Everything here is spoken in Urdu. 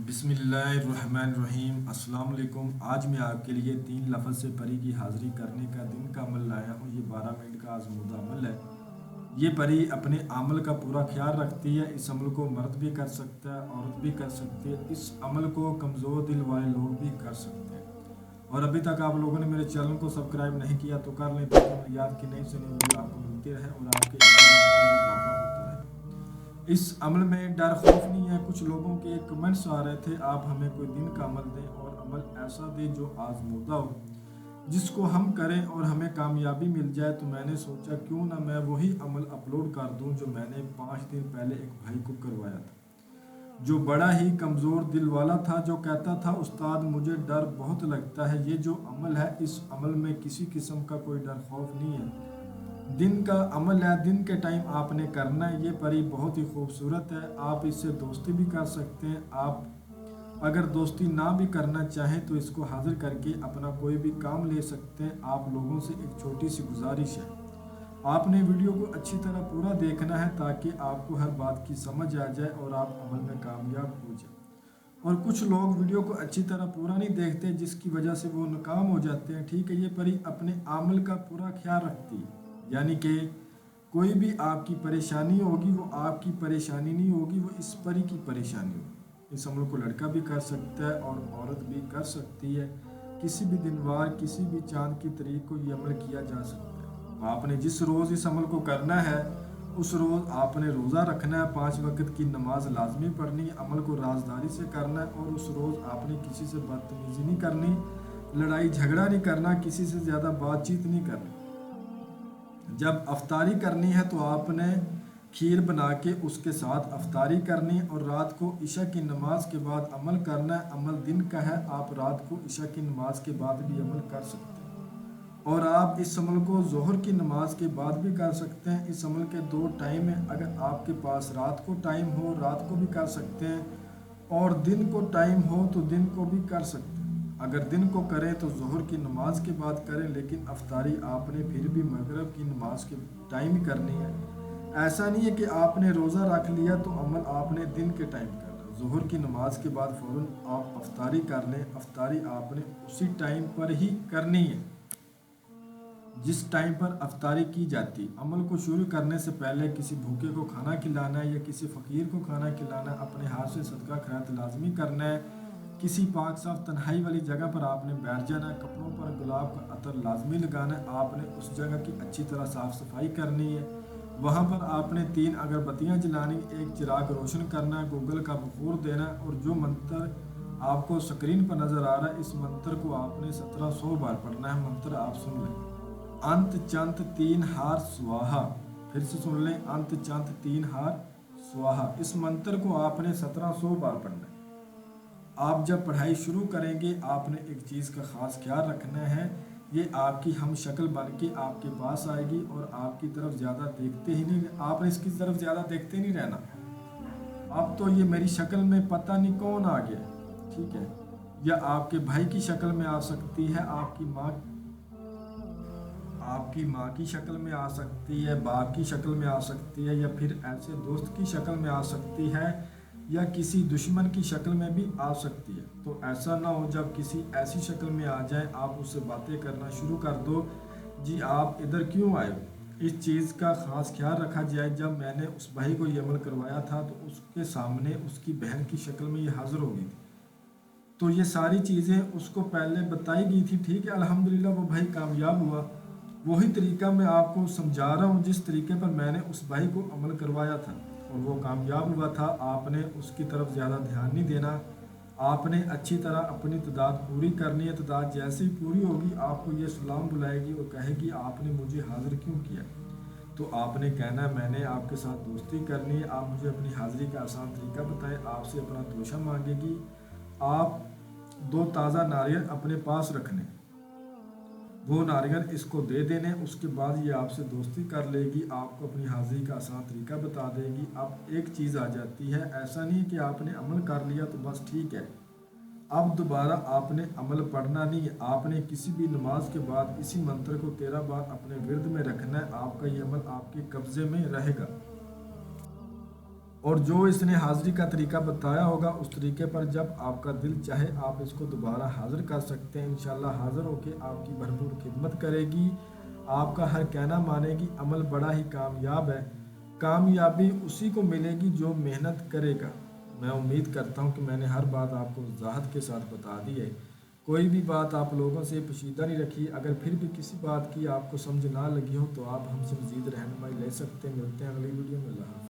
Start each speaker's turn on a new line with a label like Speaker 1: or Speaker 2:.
Speaker 1: بسم اللہ الرحمن الرحیم۔ السلام علیکم۔ آج میں آپ کے لیے 3 لفظ سے پری کی حاضری کرنے کا دن کا عمل لایا ہوں۔ یہ 12 منٹ کا آزمودہ عمل ہے۔ یہ پری اپنے عمل کا پورا خیال رکھتی ہے۔ اس عمل کو مرد بھی کر سکتا ہے، عورت بھی کر سکتی ہے۔ اس عمل کو کمزور دل والے لوگ بھی کر سکتے ہیں۔ اور ابھی تک آپ لوگوں نے میرے چینل کو سبسکرائب نہیں کیا تو کر لیں تاکہ یاد کی نئی سے نئی ویڈیو آپ کو ملتی رہے اور آپ کے علم میں اضافہ ہوتا رہے۔ اس عمل میں ڈر خوف نہیں ہے۔ کچھ لوگوں کے کمنٹس آ رہے تھے آپ ہمیں کوئی دن کا عمل دیں اور عمل ایسا دیں جو آزمودہ ہو، جس کو ہم کریں اور ہمیں کامیابی مل جائے۔ تو میں نے سوچا کیوں نہ میں وہی عمل اپلوڈ کر دوں جو میں نے 5 دن پہلے ایک بھائی کو کروایا تھا، جو بڑا ہی کمزور دل والا تھا، جو کہتا تھا استاد مجھے ڈر بہت لگتا ہے۔ یہ جو عمل ہے اس عمل میں کسی قسم کا کوئی ڈر خوف نہیں ہے۔ دن کا عمل ہے، دن کے ٹائم آپ نے کرنا ہے۔ یہ پری بہت ہی خوبصورت ہے۔ آپ اس سے دوستی بھی کر سکتے ہیں۔ آپ اگر دوستی نہ بھی کرنا چاہیں تو اس کو حاضر کر کے اپنا کوئی بھی کام لے سکتے ہیں۔ آپ لوگوں سے ایک چھوٹی سی گزارش ہے، آپ نے ویڈیو کو اچھی طرح پورا دیکھنا ہے تاکہ آپ کو ہر بات کی سمجھ آ جائے اور آپ عمل میں کامیاب ہو جائیں۔ اور کچھ لوگ ویڈیو کو اچھی طرح پورا نہیں دیکھتے جس کی وجہ سے وہ ناکام ہو جاتے ہیں۔ ٹھیک ہے، یہ پری اپنے عمل کا پورا خیال رکھتی ہے، یعنی کہ کوئی بھی آپ کی پریشانی ہوگی وہ آپ کی پریشانی نہیں ہوگی، وہ اس پری کی پریشانی ہوگی۔ اس عمل کو لڑکا بھی کر سکتا ہے اور عورت بھی کر سکتی ہے۔ کسی بھی دن وار کسی بھی چاند کی تاریخ کو یہ عمل کیا جا سکتا ہے۔ آپ نے جس روز اس عمل کو کرنا ہے اس روز آپ نے روزہ رکھنا ہے، 5 وقت کی نماز لازمی پڑھنی ہے، عمل کو رازداری سے کرنا ہے اور اس روز آپ نے کسی سے بدتمیزی نہیں کرنی، لڑائی جھگڑا نہیں کرنا، کسی سے زیادہ بات چیت نہیں کرنی۔ جب افطاری کرنی ہے تو آپ نے کھیر بنا کے اس کے ساتھ افطاری کرنی ہے اور رات کو عشاء کی نماز کے بعد عمل کرنا ہے۔ عمل دن کا ہے، آپ رات کو عشاء کی نماز کے بعد بھی عمل کر سکتے ہیں اور آپ اس عمل کو ظہر کی نماز کے بعد بھی کر سکتے ہیں۔ اس عمل کے 2 ٹائم ہیں، اگر آپ کے پاس رات کو ٹائم ہو رات کو بھی کر سکتے ہیں اور دن کو ٹائم ہو تو دن کو بھی کر سکتے ہیں۔ اگر دن کو کریں تو ظہر کی نماز کے بعد کریں، لیکن افطاری آپ نے پھر بھی مغرب کی نماز کے ٹائم ہی کرنی ہے۔ ایسا نہیں ہے کہ آپ نے روزہ رکھ لیا تو عمل آپ نے دن کے ٹائم کرنا، ظہر کی نماز کے بعد فوراً آپ افطاری کر لیں۔ افطاری آپ نے اسی ٹائم پر ہی کرنی ہے جس ٹائم پر افطاری کی جاتی۔ عمل کو شروع کرنے سے پہلے کسی بھوکے کو کھانا کھلانا ہے یا کسی فقیر کو کھانا کھلانا ہے، اپنے ہاتھ سے صدقہ خیرات لازمی کرنا ہے۔ کسی پاک صاف تنہائی والی جگہ پر آپ نے بیٹھ جانا ہے، کپڑوں پر گلاب کا عطر لازمی لگانا ہے، آپ نے اس جگہ کی اچھی طرح صاف صفائی کرنی ہے۔ وہاں پر آپ نے 3 اگربتیاں جلانی، 1 چراغ روشن کرنا ہے، گوگل کا بخور دینا ہے اور جو منتر آپ کو سکرین پر نظر آ رہا ہے اس منتر کو آپ نے 1700 بار پڑھنا ہے۔ منتر آپ سن لیں، انت چنت 3 ہار سواہا۔ پھر سے سن لیں، انت چنت 3 ہار سواہا۔ اس منتر کو آپ نے 1700 بار پڑھنا ہے۔ آپ جب پڑھائی شروع کریں گے آپ نے ایک چیز کا خاص خیال رکھنا ہے، یہ آپ کی ہم شکل بن کے آپ کے پاس آئے گی اور آپ کی طرف زیادہ دیکھتے ہی نہیں، آپ نے اس کی طرف زیادہ دیکھتے نہیں رہنا۔ اب تو یہ میری شکل میں پتہ نہیں کون آ گیا، ٹھیک ہے، یا آپ کے بھائی کی شکل میں آ سکتی ہے، آپ کی ماں کی شکل میں آ سکتی ہے، باپ کی شکل میں آ سکتی ہے، یا پھر ایسے دوست کی شکل میں آ سکتی ہے، یا کسی دشمن کی شکل میں بھی آ سکتی ہے۔ تو ایسا نہ ہو جب کسی ایسی شکل میں آ جائیں آپ اس سے باتیں کرنا شروع کر دو، جی آپ ادھر کیوں آئے ہو۔ اس چیز کا خاص خیال رکھا جائے۔ جب میں نے اس بھائی کو یہ عمل کروایا تھا تو اس کے سامنے اس کی بہن کی شکل میں یہ حاضر ہو گئی تھی، تو یہ ساری چیزیں اس کو پہلے بتائی گئی تھی۔ ٹھیک ہے، الحمدللہ وہ بھائی کامیاب ہوا۔ وہی طریقہ میں آپ کو سمجھا رہا ہوں جس طریقے پر میں نے اس بھائی کو عمل کروایا تھا اور وہ کامیاب ہوا تھا۔ آپ نے اس کی طرف زیادہ دھیان نہیں دینا، آپ نے اچھی طرح اپنی تعداد پوری کرنی ہے۔ تعداد جیسے ہی پوری ہوگی آپ کو یہ سلام بلائے گی اور کہے گی آپ نے مجھے حاضر کیوں کیا، تو آپ نے کہنا ہے میں نے آپ کے ساتھ دوستی کرنی ہے، آپ مجھے اپنی حاضری کا آسان طریقہ بتائیں۔ آپ سے اپنا توشہ مانگے گی، آپ 2 تازہ ناریل اپنے پاس رکھنے، وہ ناریل اس کو دے دینے، اس کے بعد یہ آپ سے دوستی کر لے گی، آپ کو اپنی حاضری کا آسان طریقہ بتا دے گی۔ اب ایک چیز آ جاتی ہے، ایسا نہیں کہ آپ نے عمل کر لیا تو بس ٹھیک ہے، اب دوبارہ آپ نے عمل پڑھنا نہیں ہے، آپ نے کسی بھی نماز کے بعد اسی منتر کو 13 بار اپنے ورد میں رکھنا ہے، آپ کا یہ عمل آپ کے قبضے میں رہے گا۔ اور جو اس نے حاضری کا طریقہ بتایا ہوگا اس طریقے پر جب آپ کا دل چاہے آپ اس کو دوبارہ حاضر کر سکتے ہیں۔ انشاءاللہ حاضر ہو کے آپ کی بھرپور خدمت کرے گی، آپ کا ہر کہنا مانے گی، عمل بڑا ہی کامیاب ہے۔ کامیابی اسی کو ملے گی جو محنت کرے گا۔ میں امید کرتا ہوں کہ میں نے ہر بات آپ کو وضاحت کے ساتھ بتا دی ہے، کوئی بھی بات آپ لوگوں سے پوشیدہ نہیں رکھی۔ اگر پھر بھی کسی بات کی آپ کو سمجھ نہ لگی ہو تو آپ ہم سے مزید رہنمائی لے سکتے ہیں۔ ملتے ہیں اگلی ویڈیو میں۔ اللہ حافظ۔